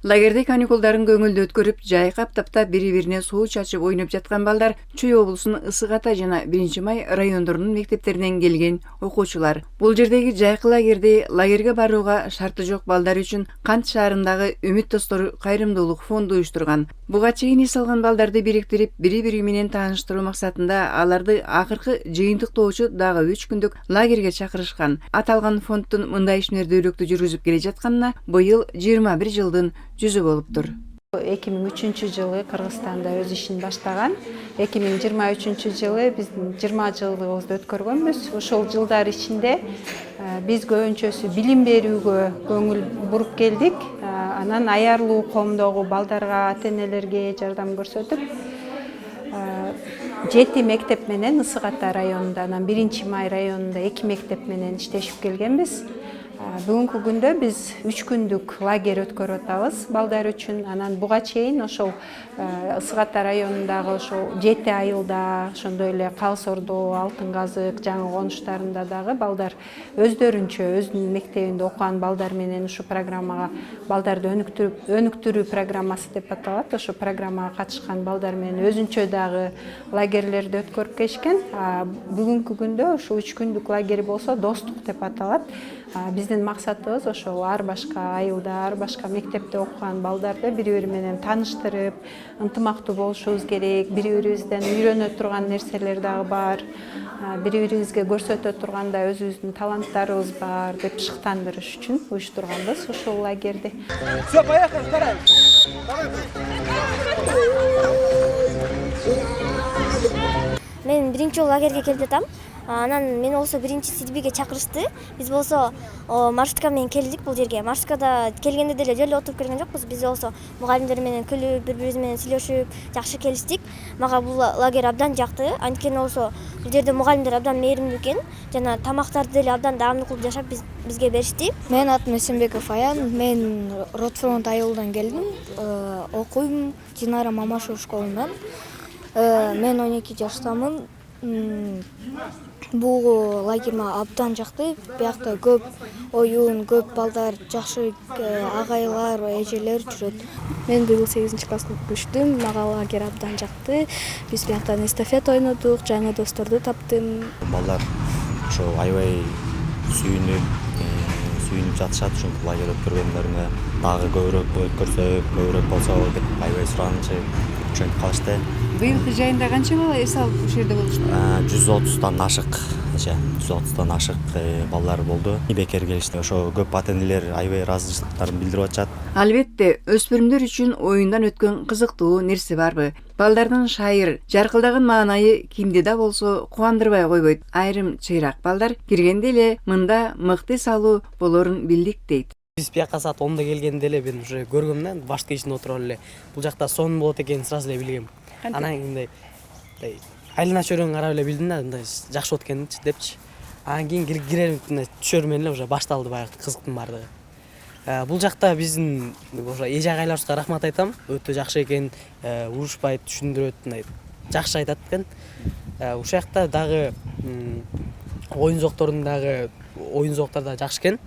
Лагерде каникулдарын көңүлдүү өткөрүп, жайкап таптап бири-бирине суу чачып ойноп жаткан балдар Чүй облусунун Ысык Ата жана 1-Май райондорунун мектептеринен келген окуучулар. Бул жердеги жайкы лагерге барууга шарты жок балдар үчүн Кант шаарындагы Үмүт достору кайрымдуулук фонду уюштурган. Буга чейин эс алган балдарды бириктирип, бири-бири менен тааныштыруу максатында аларды акыркы жыйынтыктоочу дагы 3 күндүк лагерге чакырышкан. Аталган фонддун мындай ишмердүүлүктү жүргүзүп келе жатканына быйыл 21 жылдын жүзү болуптур. 2003 жылы Кыргызстанда өз ишин баштаган. 2023 жылы биздин 20 жылыбызды өткөргөнбүз. Ошол жылдар ичинде биз көбүнчөсү билим берүүгө көңүл буруп келдик. Анан аярлуу коомдогу балдарга, ата-энелерге жардам көрсөтүп, 7 мектеп менен Ысык Ата районунда, анан 1-Май районунда 2 мектеп менен иштешип келгенбиз. Бүгүнкү күндө биз 3 күндүк лагерь өткөрүп атабыз балдар үчүн. Анан буга чейин ошол Ысык Ата районундагы ошол 7 айылда, ошондой эле Калыс Ордо, Алтын Казык, Жаңы Конуштарында дагы балдар өздөрүнчө өзүнүн мектебинде окуган балдар менен ушу программага балдарды өнүктүрүү программасы деп аталат. Ошо программага катышкан балдар менен өзүнчө дагы лагерлерди өткөрүп келишкен. Бүгүнкү күндө ушу 3 күндүк лагерь болсо достук деп аталат. Биздин максатыбыз ошол ар башка айылда, ар башка мектепте окуган балдарды бири-бири менен тааныштырып, ынтымактуу болушубуз керек. Бири-бирибизден үйрөнө турган нерселер дагы бар. Бири-бирибизге көрсөтө тургандай өзүбүздүн таланттарыбыз бар деп шыктандырыш үчүн уюштурганбыз ушул лагерди. Всё, поехали, вторая. Мен биринчи жолу лагерге келип жатам. Анан мени болсо биринчи сидбиге чакырышты. Биз болсо маршрутка менен келдик бул жерге. Маршруткада келгенде деле жөн эле отуруп келген жокпуз. Биз болсо мугалимдер менен күлүп, бири-бирибиз менен сүйлөшүп, жакшы келиштик. Мага бул лагерь абдан жакты. Анткени болсо бул жерде мугалимдер абдан мээримдүү экен жана тамактарды деле абдан даамдуу кылып жашап бизге беришти. Менин атым Эсенбеков Аян. Мен Ротфронт айылынан келдим. Окуйм Динара Мамашева школунан. Мен 12 жаштамын. Бул лагерь мага абдан жакты. Биякта көп оюн, көп балдар, жакшы агайлар, эжелер жүрөт. Мен быйыл 8-класска түштүм. Мага лагерь абдан жакты. Биз бияктан эстафета ойнодук, жаңы досторду таптым. Балдар ошо аябай сүйүнүп жатышат. Ушинтип лагерь өткөргөндөрүнө дагы көбүрөөк өткөрсөк, көбүрөөк болсо деп аябай суранычы ошентип калышты. Быйылкы жайында канча бала эс алып ушул жерде болушту? 130 ашык, 130 ашык балдар болду. Бекер келишти. Ошо көп ата-энелер аябай ыраазычылыктарын билдирип атышат. Албетте, өспүрүмдөр үчүн оюндан өткөн кызыктуу нерсе барбы? Балдардын шайыр, жаркылдаган маанайы кимди да болсо кубандырбай койбойт. Айрым чыйрак балдар киргенде эле мында мыкты салуу болорун билдик дейт. Биз бияка саат 10да келгенде эле мен уже көргөм да, башка ишине отуруп эле. Бул жакта сон болот экенин сразу эле билгем. Анан мындай айлана чөйрөңү карап эле билдим да, мындай жакшы болот экенчи депчи. Анан кийин кирер чөйрө менен эле уже башталды баягы кызыктын баардыгы. Бул жакта биздин ошо эже агайларыбызга рахмат айтам. Өтө жакшы экен, урушпайт, түшүндүрөт, мындай жакшы айтат экен. Ушул жакта дагы оюн зоокторун дагы да жакшы экен.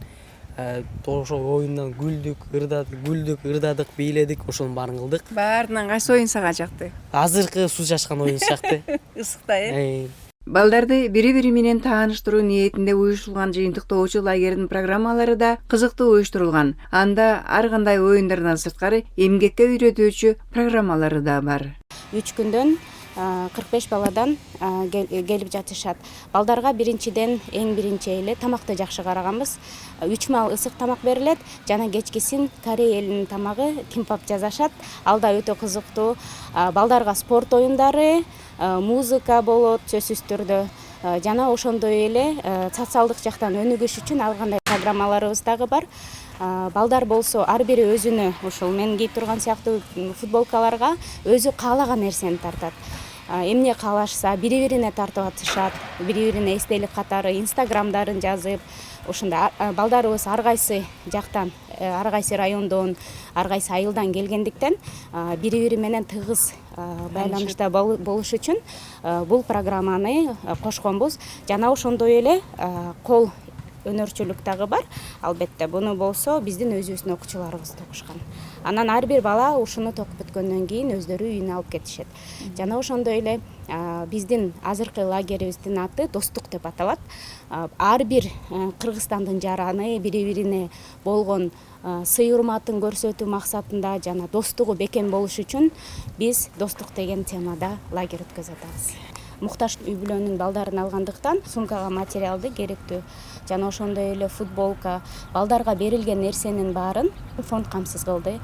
Ошол оюндан күлдүк, ырдадык, бийледик, ошонун баарын кылдык. Баарынан кайсы оюн сага жакты? Азыркы суу чачкан оюн жакты. Ысыкта, Балдарды бири-бири менен тааныштыруу ниетинде уюштурулган жыйынтыктоочу лагердин программалары да кызыктуу уюштурулган. Анда ар кандай оюндардан сырткары эмгекке үйрөтүүчү программалары да бар. 3 күндөн 45 баладан келип жатышат. Балдарга биринчиден эң биринчи эле тамакты жакшы караганбыз. 3 маал ысык тамак берилет жана кечкисин Корей элинин тамагы кимпап жасашат. Ал да өтө кызыктуу. Балдарга спорт оюндары, музыка болот сөзсүз түрдө. Жана ошондой эле социалдык жактан өнүгүш үчүн ар кандай программаларыбыз дагы бар. Балдар болсо ар бири өзүнө ошол мен кийип турган сыяктуу футболкаларга өзү каалаган нерсени тартат. Эмне каалашса бири-бирине тартып атышат, бири-бирине эстелик катары инстаграмдарын жазып, ошондо балдарыбыз ар кайсы жактан, ар кайсы райондон, ар кайсы айылдан келгендиктен бири-бири менен тыгыз байланышта болуш үчүн бул программаны кошконбуз. Жана ошондой эле кол өнөрчүлүк дагы бар. Албетте буну болсо биздин өзүбүздүн окуучуларыбыз токушкан. Анан ар бир бала ушуну токуп бүткөндөн кийин өздөрү үйүнө алып кетишет. Жана ошондой эле биздин азыркы лагерибиздин аты Достук деп аталат. Ар бир Кыргызстандын жараны бири-бирине болгон сый урматын көрсөтүү максатында жана достугу бекем болуш үчүн биз Достук деген темада лагерь өткөзүп атабыз. Муктаж үй бүлөнүн балдарын алгандыктан сумкага материалды керектүү жана ошондой эле футболка, балдарга берилген нерсенин баарын фонд камсыз кылды.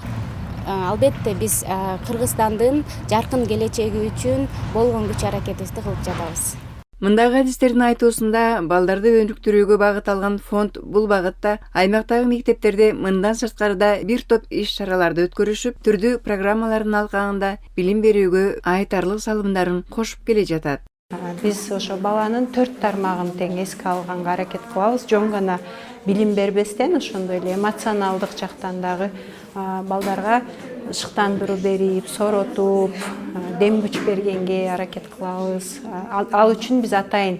Албетте биз Кыргызстандын жаркын келечеги үчүн болгон күч аракетибизди кылып жатабыз. Мындагы адистердин айтуусунда балдарды өнүктүрүүгө багыт алган фонд бул багытта аймактагы мектептерде мындан сырткарыда бир топ иш-чараларды өткөрүшүп, түрдүү программалардын алкагында билим берүүгө айтарлык салымдарын кошуп келе жатат. Биз ошо баланын 4 тармагын тең эске алганга аракет кылабыз. Жөн гана билим бербестен, ошондой эле эмоционалдык жактан дагы балдарга ышыктандыруу берип, сооротуп, дем күч бергенге аракет кылабыз. Ал үчүн биз атайын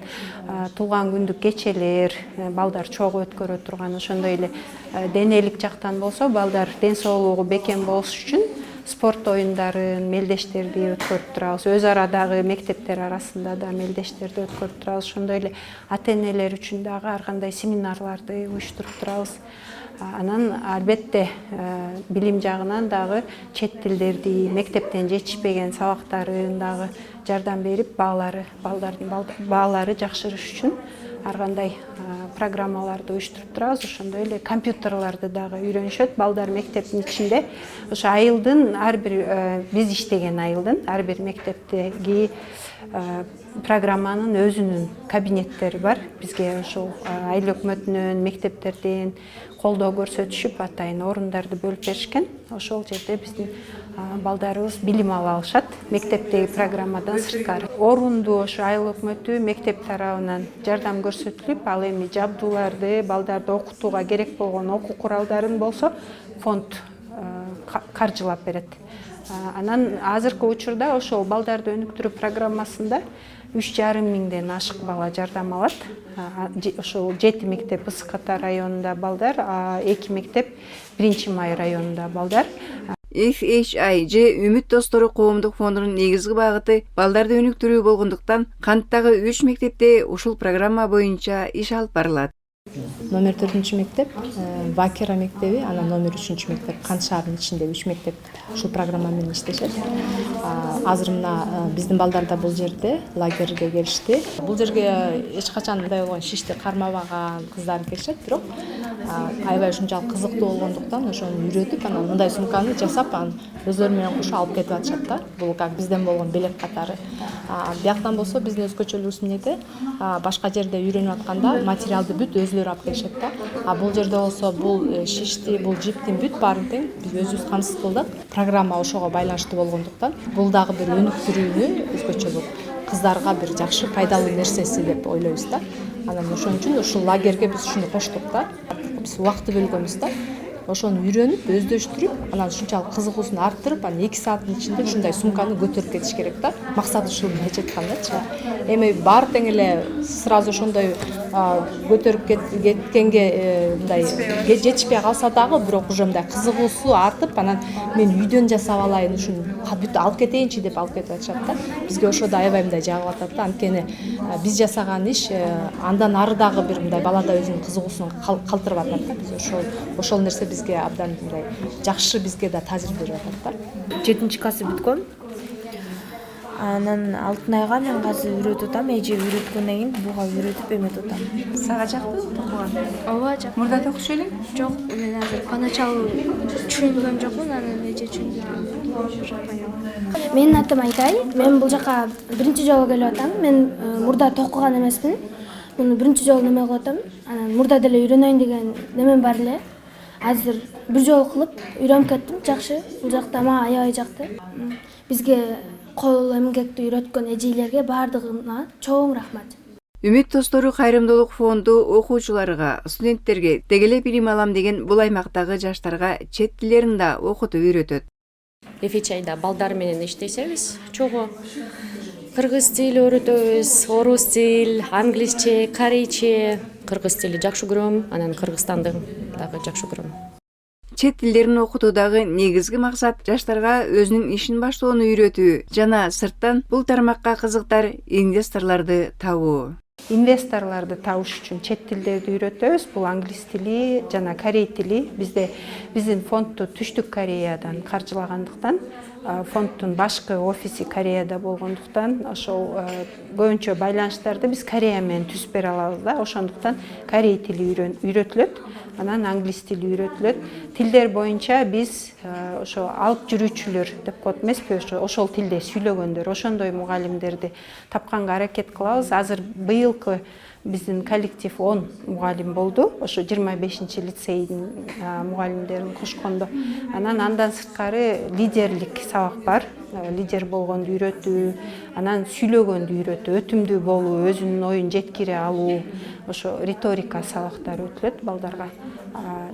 туулган күндүк кечелер, балдар чогуу өткөрө турган, ошондой эле денелик жактан болсо, балдар ден соолугу бекем болуш үчүн спорт оюндарын, мелдештерди өткөрүп турабыз. Өз арадагы мектептер арасында да мелдештерди өткөрүп турабыз. Ошондой эле ата-энелер үчүн дагы ар кандай семинарларды уюштуруп турабыз. Анан албетте билим жагынан дагы чет тилдерди, мектептен жетишпеген сабактарын дагы жардам берип, балдардын баалары жакшырыш үчүн ар кандай программаларды уюштуруп турабыз. Ошондой эле компьютерларды дагы үйрөнүшөт. Балдар мектептин ичинде ошо айылдын ар бир биз иштеген айылдын ар бир мектептеги программанын өзүнүн кабинеттери бар. Бизге ошол айыл өкмөтүнөн, мектептерден колдоо көрсөтүшүп, атайын орундарды бөлүп беришкен. Ошол жерде биздин балдарыбыз билим ала алышат мектептеги программадан сырткары. Орунду ошо айыл өкмөтү мектеп тарабынан жардам көрсөтүлүп, ал эми жабдууларды, балдарды окутууга керек болгон окуу куралдарын болсо фонд каржылап берет. Анан азыркы учурда ошол балдарды өнүктүрүү программасында 3,5 миңден ашык бала жардам алат. Ошол 7 мектеп Ысык Ата районунда балдар, 2 мектеп 1-Май районунда балдар. FHI же Үмүт достору коомдук фондунун негизги багыты балдарды өнүктүрүү болгондуктан канттагы 3 мектепте ушул программа боюнча иш алып барылат. Номер 4 мектеп Бакира мектеби, анан номер 3 мектеп Кант шаарынын ичинде 3 мектеп ушул программа менен иштешет. Азыр мына биздин балдар да бул жерде лагерге келишти. Бул жерге эч качан мындай болгон шишти кармабаган кыздар келишет, бирок аябай ушунчалык кызыктуу болгондуктан ошону үйрөтүп, анан мындай сумканы жасап, анан өздөрү менен кошо алып кетип атышат да. Бул как бизден болгон белек катары. Бияктан болсо биздин өзгөчөлүгүбүз эмнеде? Башка жерде үйрөнүп атканда материалды бүт өзлөрү алып келишет да. Бул жерде болсо бул шишти, бул жиптин бүт баарын тең биз өзүбүз камсыз кылдык. Программа ошого байланыштуу болгондуктан бул дагы бир өнүктүрүүнү өзгөчөлүк кыздарга бир жакшы пайдалуу нерсеси деп ойлойбуз да. Анан ошон үчүн ушул лагерге биз ушуну коштук да. Биз убакытты бөлгөнбүз да. Ошону үйрөнүп, өздөштүрүп, анан ушунчалык кызыгуусун арттырып, анан 2 сааттын ичинде ушундай сумканы көтөрүп кетиш керек да. Максаты ушул былайча айткандачы. Эми баары тең эле сразу ошондой көтөрүп кеткенге мындай жетишпей калса дагы, бирок уже мындай кызыгуусу артып, анан мен үйдөн жасап алайын, ушуну бүт алып кетейинчи деп алып кетип атышат да. Бизге ошо да аябай мындай жагып атат да. Анткени биз жасаган иш андан ары дагы бир мындай балада өзүнүн кызыгуусун калтырып атат да. Биз ошол нерсе бизге абдан мындай жакшы, бизге да таасир берип атат да. 7-классы бүткөм. Анан алтын айга мен азыр үйрөтүп атам, эже үйрөткөндөн кийин буга үйрөтүп эметип атам. Сага жакты окуган? Ооба, жакты. Мурда окуш элең? Жок, мен азыр поначалу түшүнгөн жокмун, анан эже түшүндүрдү. Менин атым Айтай. Мен бул жака биринчи жолу келип атам. Мен мурда окуган эмесмин. Муну биринчи жолу неме кылып атам. Анан мурда деле үйрөнөйүн деген немем бар эле. Азыр бир жолу кылып үйрөнүп кеттим. Жакшы. Бул жакта мага аябай жакты. Бизге кол эмгекти үйрөткөн эжелерге баардыгына чоң рахмат. Үмүт достору кайрымдуулук фонду окуучуларга, студенттерге дегеле билим алам деген бул аймактагы жаштарга чет тилдерин да окутуп үйрөтөт. FHI'да балдар менен иштесебиз, чогуу кыргыз тили öğрөтөбүз, орус тил, англисче, корейче. Кыргыз тили жакшы көрөм, анан кыргызстандын дагы жакшы көрөм. Чет тилдерин окутуудагы негизги максат жаштарга өзүнүн ишин баштоону үйрөтүү жана сырттан бул тармакка кызыктар инвесторлорду табуу. Инвесторларды табыш үчүн чет тилдерди үйрөтөбүз. Бул англис тили жана корей тили. Биздин фондду Түштүк Кореядан каржылагандыктан, фонддун башкы офиси Кореяда болгондуктан, ошол көбүнчө байланыштарды биз Корея менен түзүп бере алабыз да. Ошондуктан корей тили үйрөтүлөт, анан англис тили үйрөтүлөт. Тилдер боюнча биз ошо алып жүрүүчүлөр деп коет эмеспи, ошол тилде сүйлөгөндөр, ошондой мугалимдерди тапканга аракет кылабыз. Азыр быйылкы биздин коллектив 10 мугалим болду. Ошо 25-лицейдин мугалимдерин кошкондо. Андан сырткары лидерлик сабак бар. Лидер болгонду үйрөтүү, анан сүйлөгөндү үйрөтүү, өтүмдүү болуу, өзүнүн оюн жеткире алуу, ошо риторика сабактары өтүлөт балдарга.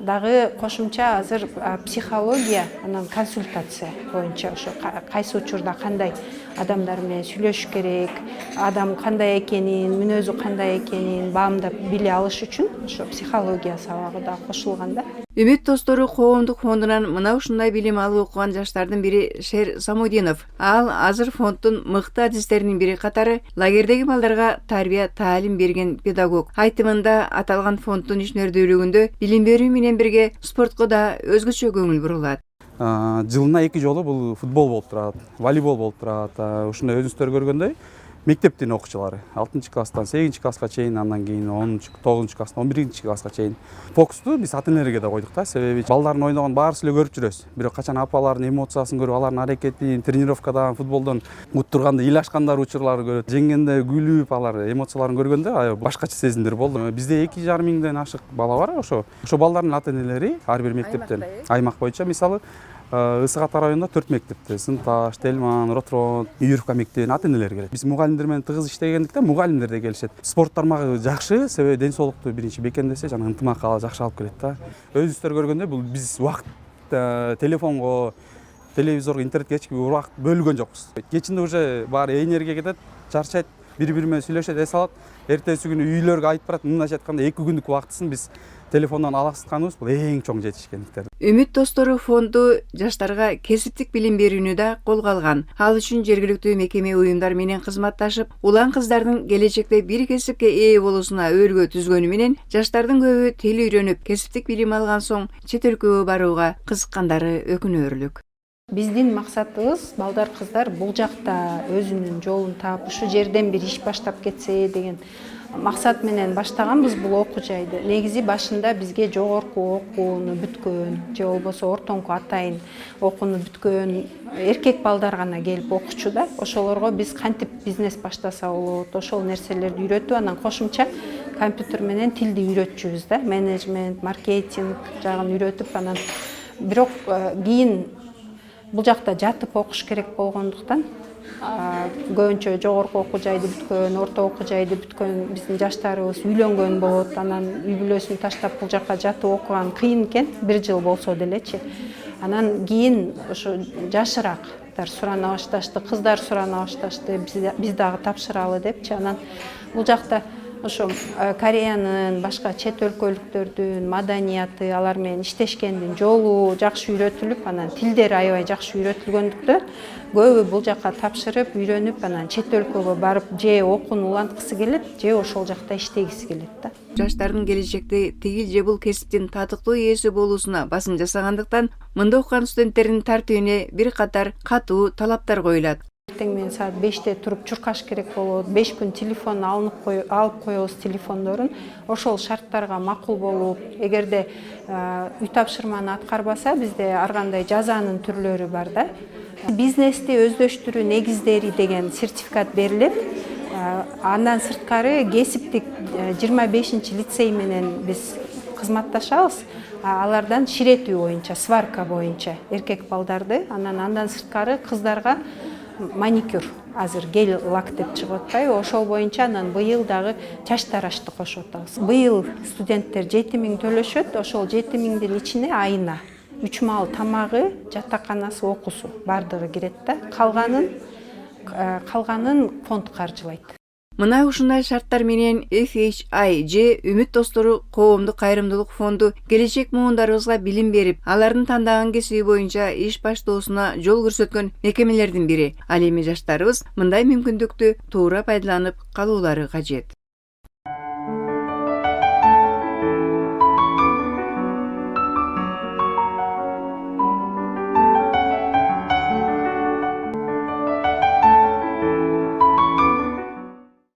Дагы кошумча азыр психология, анан консультация боюнча ошо кайсы учурда кандай адамдар менен сүйлөшүш керек, адам кандай экенин, мүнөзү кандай экенин баамдап биле алыш үчүн ошо психология сабагы да кошулган да. Үмүт достору коомдук фондунан мына ушундай билим алып окуган жаштардын бири Шер Самудинов. Ал азыр фонддун мыкты адистеринин бири катары лагердеги балдарга тарбия таалим берген педагог. Айтымында аталган фонддун ишмердүүлүгүндө билим берүү менен бирге спортко да өзгөчө көңүл бурулат. Жылына 2 жолу бул футбол болуп турат, волейбол болуп турат. Ушундай өзүңүздөр көргөндөй мектептин окуучулары 6 класстан 8 класска чейин, андан кийин 9 класстан 11 класска чейин. Фокусту биз ата-энелерге да койдук да, себеби балдардын ойногон баарыбыз эле көрүп жүрөбүз. Бирок качан апалардын эмоциясын көрүп, алардын аракетин, тренировкадан, футболдон уттурганда ыйлашкандар учурлары көрүп, жеңгенде күлүп, алар эмоцияларын көргөндө башкача сезимдер болду. Бизде 2,5 миңден ашык бала бар. Ошо балдардын ата-энелери ар бир мектептен, аймак боюнча мисалы Ысык Ата районунда 4 мектепте, Сынташ, Телман, Ротфронт, Юрка мектебинин ата-энелери келет. Биз мугалимдер менен тыгыз иштегендиктен мугалимдер да келишет. Спорт тармагы жакшы, себеби ден соолукту биринчи бекемдесе, жана ынтымакка жакшы алып келет да. Өзүңүздөр көргөндөй бул биз убакыт телефонго, телевизорго, интернетке эч убакыт бөлгөн жокпуз. Кечинде уже баары энергия кетет, чарчайт, бири-бири менен сүйлөшөт, эс алат. Эртеси күнү үйлөргө айтып барат, мындайча айтканда 2 күндүк убактысын биз телефондон алаксытканыбыз бул эң чоң жетишкендиктер. Үмүт достору фонду жаштарга кесиптик билим берүүнү да колго алган. Ал үчүн жергиликтүү мекеме уюмдар менен кызматташып, улан кыздардын келечекте бир кесипке ээ болуусуна өргө түзгөнү менен жаштардын көбү тил үйрөнүп, кесиптик билим алган соң чет өлкөгө барууга кызыккандары өкүнөрлүк. Биздин максатыбыз балдар кыздар бул жакта өзүнүн жолун таап, ушу жерден бир иш баштап кетсе деген максат менен баштаганбыз бул окуу жайды. Негизи башында бизге жогорку окууну бүткөн, же болбосо ортоңку атайын окууну бүткөн эркек балдар гана келип окучу да. Ошолорго биз кантип бизнес баштаса болот, ошол нерселерди үйрөтүп, анан кошумча компьютер менен тилди үйрөтчүбүз да. Менеджмент, маркетинг жагын үйрөтүп, анан бирок кийин бул жакта жатып окуш керек болгондуктан көбүнчө жогорку окуу жайды бүткөн, орто окуу жайды бүткөн биздин жаштарыбыз үйлөнгөн болот. Анан үй бүлөсүн таштап бул жакка жатып окуган кыйын экен, 1 жыл болсо делечи. Анан кийин ошо жашыраактар сурана башташты, кыздар сурана башташты, биз дагы тапшыралы депчи. Анан бул жакта ошо Кореянын, башка чет өлкөлүктөрдүн маданияты, алар менен иштешкендин жолу жакшы үйрөтүлүп, анан тилдери аябай жакшы үйрөтүлгөндүктөн көбү бул жакка тапшырып, үйрөнүп, анан чет өлкөгө барып же окууну уланткысы келет, же ошол жакта иштегиси келет да. Жаштардын келечекте тигил же бул кесиптин татыктуу ээси болуусуна басым жасагандыктан, мында окуган студенттердин тартибине бир катар катуу талаптар коюлат. Эртең менен саат 5-те туруп чуркаш керек болот. 5 күн телефон алып коебуз телефондорун. Ошол шарттарга макул болуп, эгерде үй тапшырманы аткарбаса, бизде ар кандай жазанын түрлөрү бар да. Бизнести өздөштүрүү негиздери деген сертификат берилет. Андан сырткары кесиптик 25-лицей менен биз кызматташабыз. Алардан ширетүү боюнча, сварка боюнча эркек балдарды, андан сырткары кыздарга маникюр, азыр гель лак деп чыгып атпайбы, ошол боюнча анан быйыл дагы чач тарашты кошуп атабыз. Быйыл студенттер 7 миң төлөшөт, ошол 7 миңдин ичине айына 3 маал тамагы, жатаканасы, окуусу бардыгы кирет да. Калганын калганын фонд каржылайт. Мына ушундай шарттар менен FHI же Үмүт достору коомдук кайрымдуулук фонду келечек муундарыбызга билим берип, алардын тандаган кесиби боюнча иш баштоосуна жол көрсөткөн мекемелердин бири. Ал эми жаштарыбыз мындай мүмкүндүктү туура пайдаланып калуулары кажет.